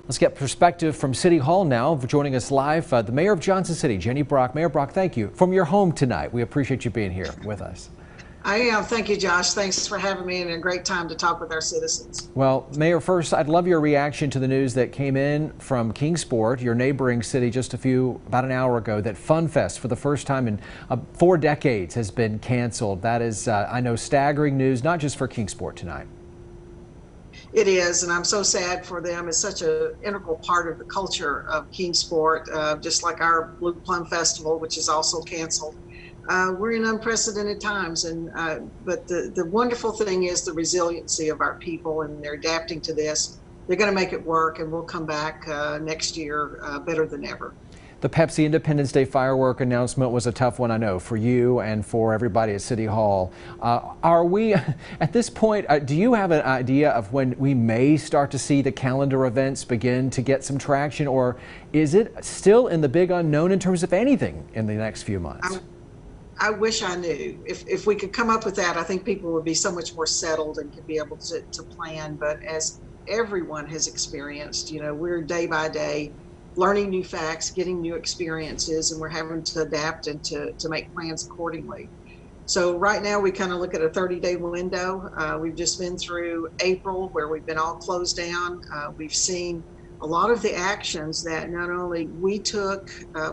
Let's get perspective from City Hall now. Joining us live, the Mayor of Johnson City, Jenny Brock. Mayor Brock, thank you. From your home tonight, we appreciate you being here with us. I am. Thank you, Josh. Thanks for having me and a great time to talk with our citizens. Well, Mayor, first, I'd love your reaction to the news that came in from Kingsport, your neighboring city, just about an hour ago, that Fun Fest for the first time in 4 decades has been canceled. That is, I know, staggering news, not just for Kingsport tonight. It is, and I'm so sad for them. It's such an integral part of the culture of Kingsport, just like our Blue Plum Festival, which is also canceled. We're in unprecedented times, but the wonderful thing is the resiliency of our people, and they're adapting to this. They're going to make it work, and we'll come back next year better than ever. The Pepsi Independence Day firework announcement was a tough one, I know, for you and for everybody at City Hall. Are we, at this point, do you have an idea of when we may start to see the calendar events begin to get some traction, or is it still in the big unknown in terms of anything in the next few months? I wish I knew. If we could come up with that, I think people would be so much more settled and could be able to plan. But as everyone has experienced, you know, we're day by day learning new facts, getting new experiences, and we're having to adapt and to make plans accordingly. So right now we kind of look at a 30-day window. We've just been through April where we've been all closed down. We've seen a lot of the actions that not only we took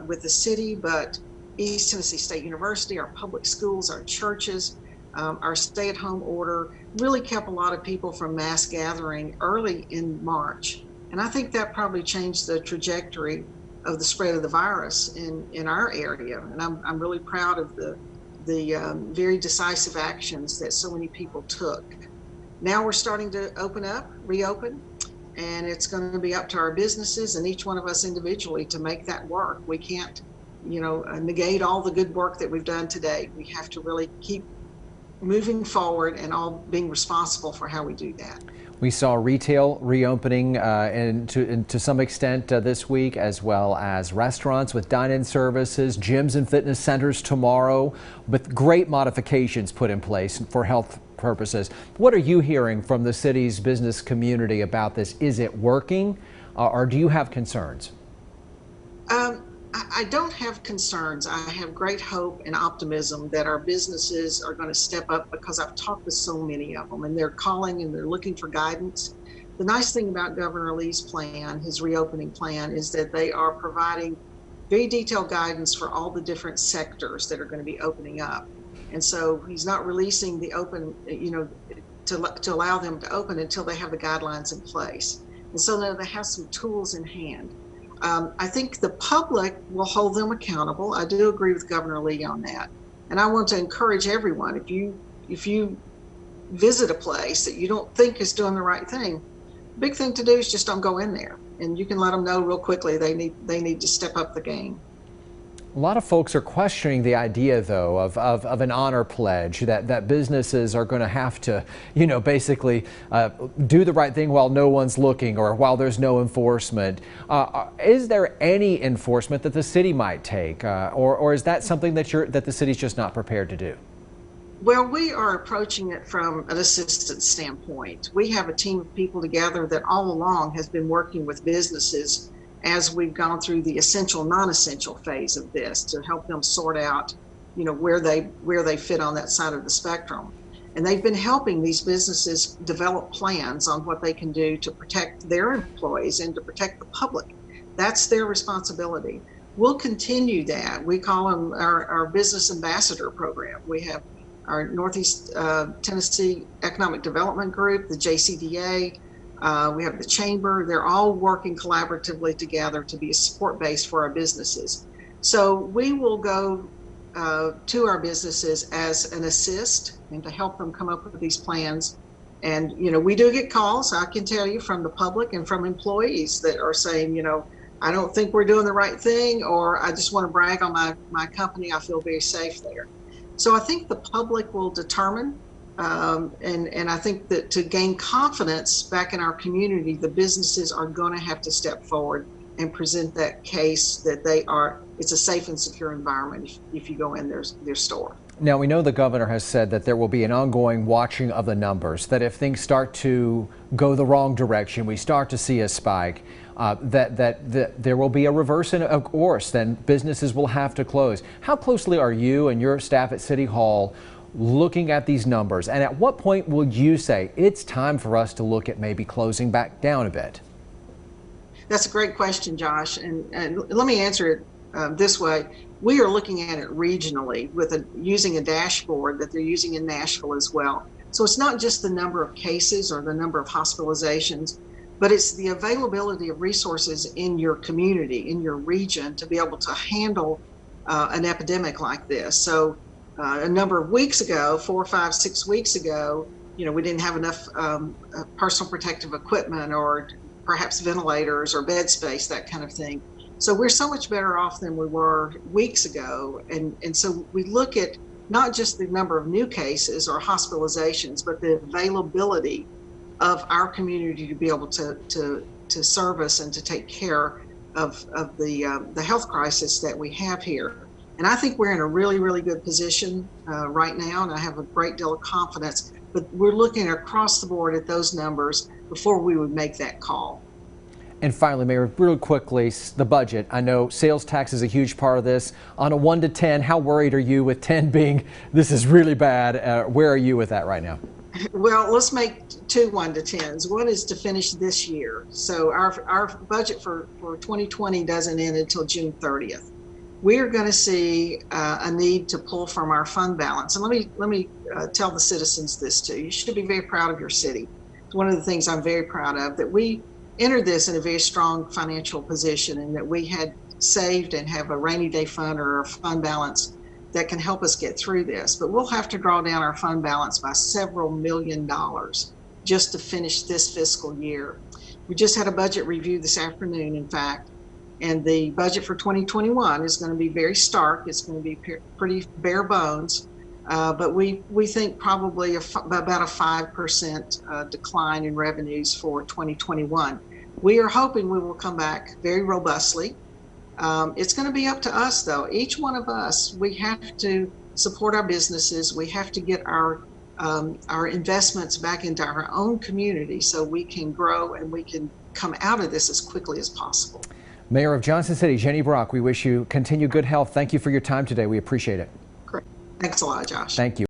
with the city, but East Tennessee State University, our public schools, our churches, our stay-at-home order really kept a lot of people from mass gathering early in March. And I think that probably changed the trajectory of the spread of the virus in our area. And I'm really proud of the very decisive actions that so many people took. Now we're starting to reopen, and it's going to be up to our businesses and each one of us individually to make that work. We can't, you know, negate all the good work that we've done today. We have to really keep moving forward and all being responsible for how we do that. We saw retail reopening and to some extent this week, as well as restaurants with dine-in services, gyms and fitness centers tomorrow, with great modifications put in place for health purposes. What are you hearing from the city's business community about this? Is it working, or do you have concerns? I don't have concerns. I have great hope and optimism that our businesses are going to step up, because I've talked with so many of them and they're calling and they're looking for guidance. The nice thing about Governor Lee's plan, his reopening plan, is that they are providing very detailed guidance for all the different sectors that are going to be opening up. And so he's not releasing the open, you know, to allow them to open until they have the guidelines in place. And so now they have some tools in hand. I think the public will hold them accountable. I do agree with Governor Lee on that. And I want to encourage everyone, if you visit a place that you don't think is doing the right thing, the big thing to do is just don't go in there. And you can let them know real quickly they need to step up the game. A lot of folks are questioning the idea, though, of an honor pledge, that businesses are going to have to, you know, basically do the right thing while no one's looking or while there's no enforcement. Is there any enforcement that the city might take, or is that something that the city's just not prepared to do? Well, we are approaching it from an assistance standpoint. We have a team of people together that all along has been working with businesses as we've gone through the essential, non-essential phase of this, to help them sort out, you know, where they fit on that side of the spectrum. And they've been helping these businesses develop plans on what they can do to protect their employees and to protect the public. That's their responsibility. We'll continue that. We call them our business ambassador program. We have our Northeast Tennessee Economic Development Group, the JCDA, we have the chamber. They're all working collaboratively together to be a support base for our businesses. So we will go to our businesses as an assist and to help them come up with these plans. And, you know, we do get calls, I can tell you, from the public and from employees that are saying, you know, I don't think we're doing the right thing, or I just want to brag on my company. I feel very safe there. So I think the public will determine. And I think that to gain confidence back in our community, the businesses are going to have to step forward and present that case that it's a safe and secure environment if you go in their store. Now, we know the governor has said that there will be an ongoing watching of the numbers, that if things start to go the wrong direction, we start to see a spike. that there will be a reverse in of course, then businesses will have to close. How closely are you and your staff at City Hall looking at these numbers? And at what point will you say it's time for us to look at maybe closing back down a bit? That's a great question, Josh. And let me answer it this way. We are looking at it regionally using a dashboard that they're using in Nashville as well. So it's not just the number of cases or the number of hospitalizations, but it's the availability of resources in your community, in your region, to be able to handle an epidemic like this. So a number of weeks ago, 4, 5, 6 weeks ago, we didn't have enough personal protective equipment or perhaps ventilators or bed space, that kind of thing. So we're so much better off than we were weeks ago. And so we look at not just the number of new cases or hospitalizations, but the availability of our community to be able to service and to take care of the health crisis that we have here. And I think we're in a really, really good position right now, and I have a great deal of confidence. But we're looking across the board at those numbers before we would make that call. And finally, Mayor, real quickly, the budget. I know sales tax is a huge part of this. On a 1 to 10, how worried are you with 10 being this is really bad? Where are you with that right now? Well, let's make two 1 to 10s. One is to finish this year. So our budget for 2020 doesn't end until June 30th. We are going to see a need to pull from our fund balance. And let me tell the citizens this too. You should be very proud of your city. It's one of the things I'm very proud of, that we entered this in a very strong financial position, and that we had saved and have a rainy day fund or a fund balance that can help us get through this. But we'll have to draw down our fund balance by several $1 million just to finish this fiscal year. We just had a budget review this afternoon, in fact, and the budget for 2021 is going to be very stark. It's going to be pretty bare bones, but we think probably about a 5% decline in revenues for 2021. We are hoping we will come back very robustly. It's going to be up to us, though. Each one of us, we have to support our businesses. We have to get our investments back into our own community so we can grow and we can come out of this as quickly as possible. Mayor of Johnson City, Jenny Brock, we wish you continued good health. Thank you for your time today. We appreciate it. Great. Thanks a lot, Josh. Thank you.